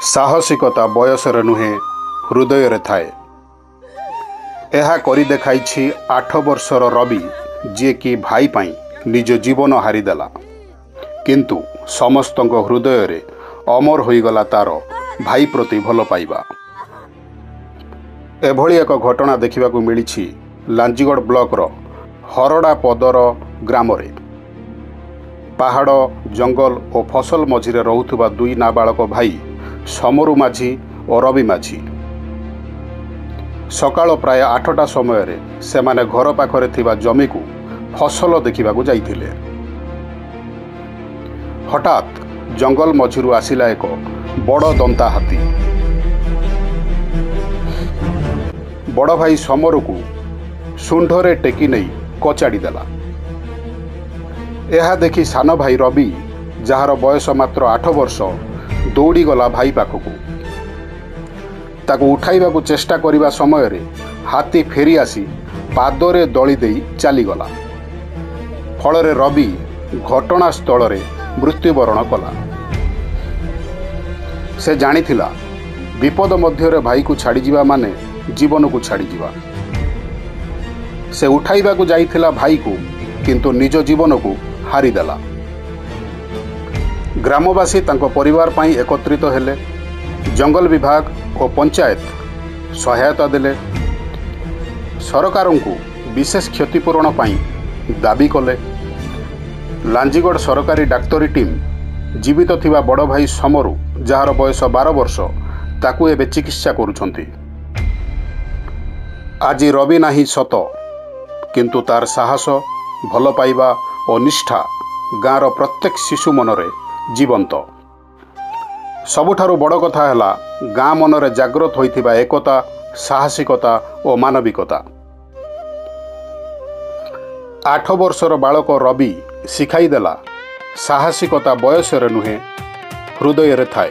साहसिकता बयसरे नुहे हृदय थाए। यह करी देखाइछि 8 वर्षर रवि जी कि भाई पाई निज जीवन हारिदेला, किंतु समस्तक हृदय रे अमर होईगला तार भाई प्रति भल पाइबा। एभली एक घटना देखा मिली लांजीगड़ ब्लॉक हरड़ा पदर ग्राम रे। पहाड़ जंगल और फसल मझिरे रहुथुबा दुई नाबालक भाई समरू माझी और रवि माझी सकाळ प्राय 8टा समय से माने घर पाखरे थिबा जमी को फसल देखा जाइथिले। हठात जंगल मझिरु आसिला एक बड़ दंता हाथी। बड़ भाई समरू को शुंढरे टेकी नहीं कचाड़ी देला। यह देखि सान भाई रवि जार बयस मात्र 8 वर्ष दौड़ी गला भाई पाखक। ताकू उठाइबाकू चेष्टा करिबा समय रे हाथी फेरी आसी पादरे दली देई चलीगला। फलरे रवि घटनास्थल रे मृत्युवरण कला। से जानिथिला विपद मध्यरे भाई को छाड़ी जीवा माने जीवन को छाड़ी जीवा। से उठाइबाकू जाइथिला भाई को, किंतु निज जीवन को हारिदेला। ग्रामवासी तांको परिवार पाई एकत्रित हेले। जंगल विभाग और पंचायत सहायता देले। सरकार को विशेष क्षतिपूरण पाई दाबी कले। लांजीगड़ सरकारी डाक्तरी टीम जीवित थिबा बड़ भाई समरू जार बयस 12 वर्ष ताकू एबे चिकित्सा करुछंती। आज रवि नाही सत, किंतु तार साहस, भल पाइबा और निष्ठा गाँर प्रत्येक शिशु मनरे जीवंत। सबुठारु बड़ कथा हैला गाँ मनरे जागृत होइथिबा एकता, साहसिकता और मानविकता। 8 वर्षर बालक रवि शिखाई देला साहसिकता बयसरे नुहे हृदय थाए।